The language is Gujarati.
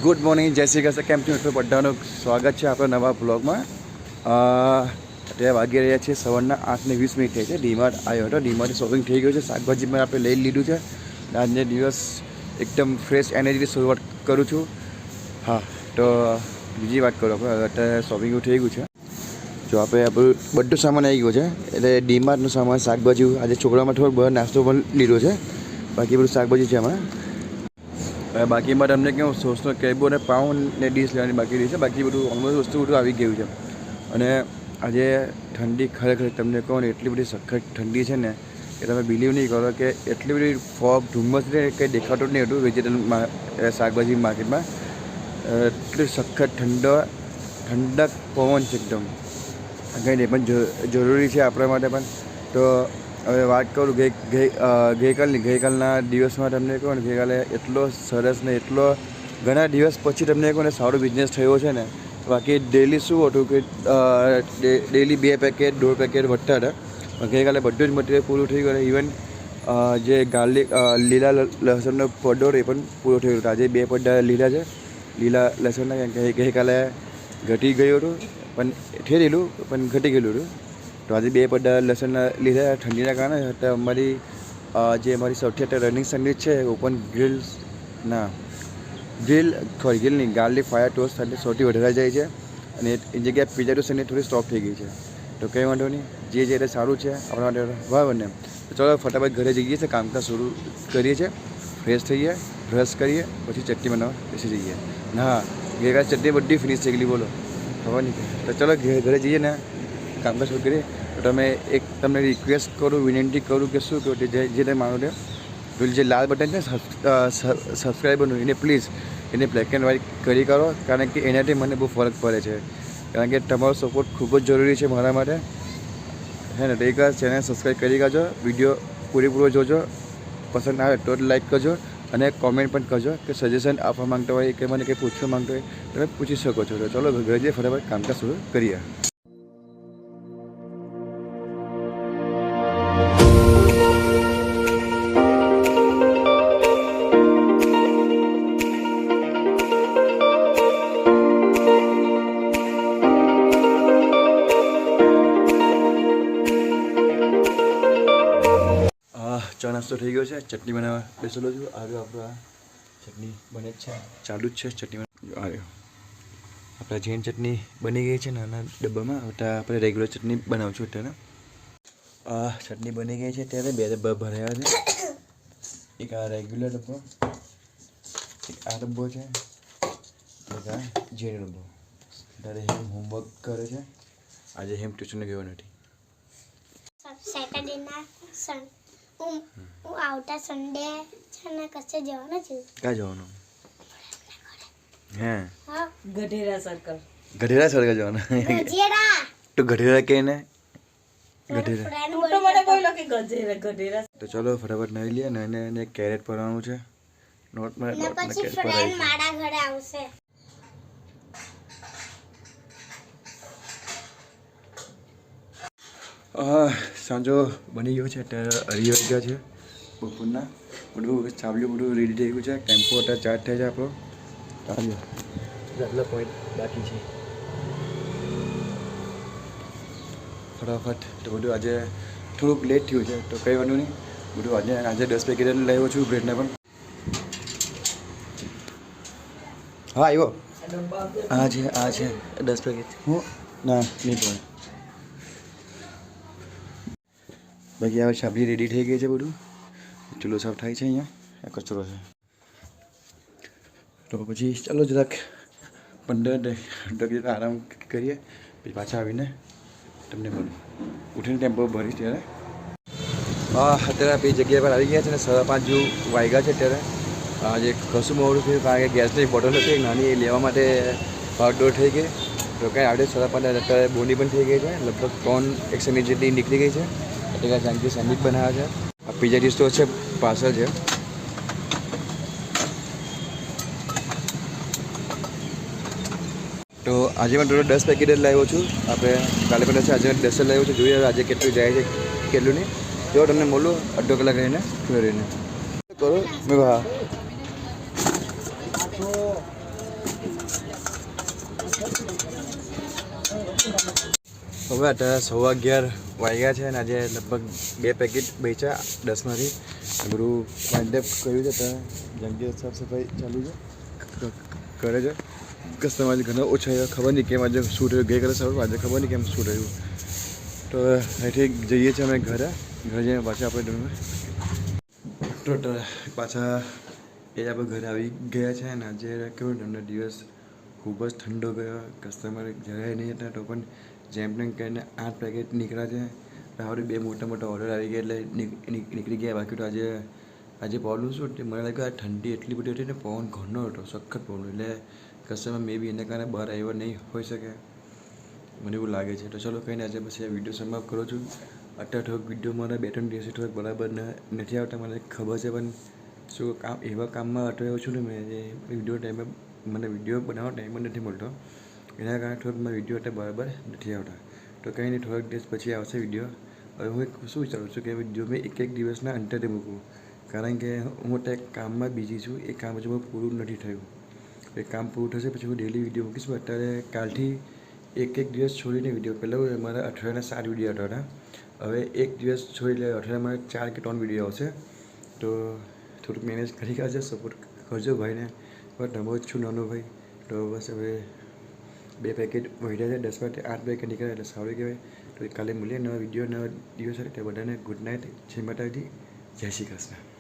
ગુડ મોર્નિંગ, જય શ્રી કૃષ્ણ. કેમ છો મિત્રો? બધાનું સ્વાગત છે આપણા નવા બ્લોગમાં. અત્યારે વાગી રહ્યા છે સવારના 8:20 થઈ છે. ડીમાર્ટ આવ્યો હતો. ડીમાર્ટ શોપિંગ થઈ ગયું છે. શાકભાજીમાં આપણે લઈ લીધું છે. આજનો દિવસ એકદમ ફ્રેશ એનર્જીથી શરૂઆત કરું છું. હા, તો બીજી વાત કરું આપણે. અત્યારે શોપિંગ થઈ ગયું છે. જો આપણે આપણું બધું સામાન આવી ગયો છે. એટલે ડીમાર્ટનું સામાન, શાકભાજી, આજે છોકરામાં થોડોક બધો નાસ્તો પણ લીધો છે. બાકી બધું શાકભાજી છે એમાં. બાકીમાં તમને કેવું સોસનો કેબો અને પાઉં ને ડીશ લેવાની બાકી રહી છે. બાકી બધું ઓલમોસ્ટ વસ્તુ બધું આવી ગયું છે. અને આજે ઠંડી ખરેખર તમને કહો ને એટલી બધી સખત ઠંડી છે ને કે તમે બિલીવ નહીં કરો કે એટલી બધી ફોગ ધુમ્મસ કંઈ દેખાતું જ નહીં હતું વેજીટેબલ શાકભાજી માર્કેટમાં. એટલી સખત ઠંડક પવન છે એકદમ. કંઈ નહીં પણ જરૂરી છે આપણા માટે પણ. તો હવે વાત કરું ગઈકાલના દિવસમાં તમને કહું ને ગઈકાલે એટલો સરસ ને એટલો ઘણા દિવસ પછી તમને કહું ને સારો બિઝનેસ થયો છે ને. બાકી ડેલી શું હતું કે ડેલી 2 પેકેટ 1.5 પેકેટ વધતા હતા. પણ ગઈકાલે બધું જ મટીરિયલ પૂરું થઈ ગયું. ઇવન જે ગાર્લિક લીલા લસણનો પડો એ પણ પૂરો થઈ ગયો. આજે 2 પડ્ડા લીધા છે લીલા લસણના. કારણ કે ગઈકાલે ઘટી ગયું હતું પણ થઈ ગયેલું પણ ઘટી ગયેલું હતું. તો આજે 2 પડ્ડા લસણના લીધા ઠંડીના કારણે. અમારી જે અમારી સૌથી અત્યારે રનિંગ સેન્ડવિચ છે ઓપન ગ્રીલ નહીં ગાર્લિક ફાયર ટોસ્ટ સાથે સૌથી વધારે જાય છે. અને એ જગ્યાએ પીઝા ટોસ્ટ એની થોડી સ્ટોપ થઈ ગઈ છે. તો કંઈ વાંધો નહીં, જે એટલે સારું છે આપણા માટે બરાબર ને. તો ચાલો ફટાફટ ઘરે જઈએ છીએ, કામકાજ શરૂ કરીએ છીએ. ફ્રેશ થઈએ, બ્રશ કરીએ, પછી ચટણી બનાવવા બેસી જઈએ. હા, ગઈકાલે ચટણી બધી ફિનિશ થઈ ગયેલી, બોલો ખબર નહીં. તો ચાલો ઘરે જઈએ ને કામકાજ શરૂ કરીએ. તો તમને રિક્વેસ્ટ કરું, વિનંતી કરું કે શું કહું જે તમે માનો તે પેલું જે લાલ બટન છે સબસ્ક્રાઈબરનું એને પ્લીઝ એને બ્લેક એન્ડ વ્હાઇટ કરી કરો. કારણ કે એનાથી મને બહુ ફરક પડે છે. કારણ કે તમારો સપોર્ટ ખૂબ જ જરૂરી છે મારા માટે, હે ને. તો એક વાર ચેનલ સબસ્ક્રાઈબ કરી કાઢજો, વિડીયો પૂરેપૂરો જોજો, પસંદ આવે તો જ લાઈક કરજો અને કોમેન્ટ પણ કરજો કે સજેશન આપવા માંગતો હોય કે મને કંઈ પૂછવા માંગતો હોય તમે પૂછી શકો છો. તો ચલો ઘરે જઈએ, ફટાફટ કામકાજ શરૂ કરીએ. ચા નાસ્તો થઈ ગયો છે. ચટણી બનાવવા બેસેલો છું. આવ્યો આપણા ચટણી બને જ છે, ચાલુ જ છે ચટણી આવ્યો. આપણા જૈન ચટણી બની ગઈ છે નાના ડબ્બામાં. હવે આપણે રેગ્યુલર ચટણી બનાવું છું અત્યારે. ચટણી બની ગઈ છે ત્યારે 2 ડબ્બા ભરાયા છે. એક આ રેગ્યુલર ડબ્બો, એક આ ડબ્બો છે, એક આ જૈન ડબ્બો. ત્યારે હેમ હોમવર્ક કરે છે. આજે હેમ ટ્યુશને ગયો નથી. હું આવતા સન્ડે છે ને કશે જવાનું છે. ક્યાં જવાનું? હે ગઢેરા સર્કલ જવાનું. તો ગઢેરા કે ને ગઢેરા. તો ચલો ફટાફટ નાઈ લઈએ. ને કેરેટ ભરવાનું છે. પછી ફ્રેન્ડ મારા ઘરે આવશે. સાંજો બની ગયો છે. અત્યારે 2:30 વાગ્યા છે બપોરના. બધું ચાવલ્યું બધું રેડી થઈ ગયું છે. ટેમ્પો અત્યારે ચાર્જ થાય છે આપણો. આવ્યો આટલા પોઈન્ટ બાકી છે. ફટાફટ તો બધું આજે થોડુંક લેટ થયું છે તો કંઈ વાંધો નહીં. બધું આજે 10 પેકેટ લાવ્યો છું બ્રેડને પણ. હા આવ્યો. આ છે 10 પેકેટ. હું ના નહીં પડે. બાકી હવે છાબડી રેડી થઈ ગઈ છે. બધું ચૂલો સાફ થાય છે. અહીંયા કચરો છે. તો પછી ચાલો જરાક 15 જેટલા આરામ કરીએ. પછી પાછા આવીને તમને મળું. ઉઠીને ટેમ્પો ભરીશ ત્યારે. અત્યારે આપણી જગ્યા પર આવી ગયા છે ને 5:30 જેવું વાગ્યા છે અત્યારે. આજે કશું મોડું થયું કારણ કે ગેસની બોટલ હતી નાની એ લેવા માટે ભાગદોડ થઈ ગઈ. તો કંઈ આવડે 5:30 અત્યારે બોની પણ થઈ ગઈ છે. લગભગ 3 100 જેટલી નીકળી ગઈ છે. એટલે જાનકી સેન્ડવિચ બનાવ્યા છે. આ પીઝા ડીશ તો છે, પાર્સલ છે. તો આજે પણ ટોટલ 10 પેકેટ જ લાવ્યો છું. આપણે કાલે પણ છે, આજે 10 જ લાવ્યો છું. જોઈએ આજે કેટલું જાય છે કેટલું નહીં. જો તમને મળું અડધો કલાક રહીને ઘરે રહીને કરો મેં. હા હવે અત્યારે 11:15 વાગ્યા છે અને આજે લગભગ 2 પેકેટ વેચ્યા 10માંથી. બધું વાઇન્ડઅપ કર્યું છે. ત્યાં જેમ કે સાફ સફાઈ ચાલુ છે કરે છે. કસ્ટમર આજે ઘણા ઓછા આવ્યા. ખબર નહીં કેમ આજે શું થયું. ગઈકાલે સારું, આજે ખબર નહીં કેમ શું થયું. તો અહીંથી જઈએ છીએ અમે ઘરે જઈને પાછા આપણે તો પાછા એ આપણે ઘરે આવી ગયા છે. અને આજે કેવું તમને દિવસ ખૂબ જ ઠંડો ગયો. કસ્ટમર જરાય નહીં હતા તો પણ જેમ તેમ કરીને 8 પેકેટ નીકળ્યા છે. હવે 2 મોટા મોટા ઓર્ડર આવી ગયા એટલે નીકળી ગયા. બાકી તો આજે પ્રોબ્લેમ શું હતી, મને લાગ્યું આ ઠંડી એટલી બધી હતી ને પવન ઘણો હતો, સખત પવન, એટલે કસ્ટમર મે બી એના કારણે બહાર આવ્યો નહીં હોઈ શકે, મને એવું લાગે છે. તો ચલો કંઈ નહીં, આજે પછી આ વિડીયો સમાપ્ત કરું છું. અત્યારે થોડોક વિડીયો મારા 2-3 દિવસથી થોડોક બરાબર નથી આવતા, મને ખબર છે. પણ શું કામ એવા કામમાં અટવાયો છું ને મેં, જે વિડીયો ટાઈમે મને વિડીયો બનાવવાનો ટાઈમ જ નથી મળતો. એના કારણે થોડુંક મારા વિડીયો અત્યારે બરાબર નથી આવતા. તો કંઈ નહીં, થોડાક દિવસ પછી આવશે વિડીયો. હવે હું શું વિચારું છું કે વિડીયો મેં એક દિવસના અંતરે મૂકું, કારણ કે હું અત્યારે કામમાં બિઝી છું. એ કામ હજુ પૂરું નથી થયું. એ કામ પૂરું થશે પછી હું ડેલી વિડીયો મૂકીશ. અત્યારે કાલથી એક દિવસ છોડીને વિડીયો, પહેલાં મારા અઠવાડિયાના 7 વિડીયો આવતા હતા. હવે એક દિવસ છોડી એટલે અઠવાડિયામાં 4 કે 3 વિડીયો આવશે. તો થોડુંક મેનેજ કરી કાઢજો, સપોર્ટ કરજો ભાઈને. બસ નવો જ છું, નાનો ભાઈ. તો બસ હવે 2 પેકેટ વધ્યા છે, 10માંથી 8 પેકેટ નીકળ્યા એટલે સારું કહેવાય. તો કાલે મળીએ નવા વિડીયો, નવા દિવસ સાથે. બધાને ગુડ નાઇટ, જય માતાજી, જય શ્રી કૃષ્ણ.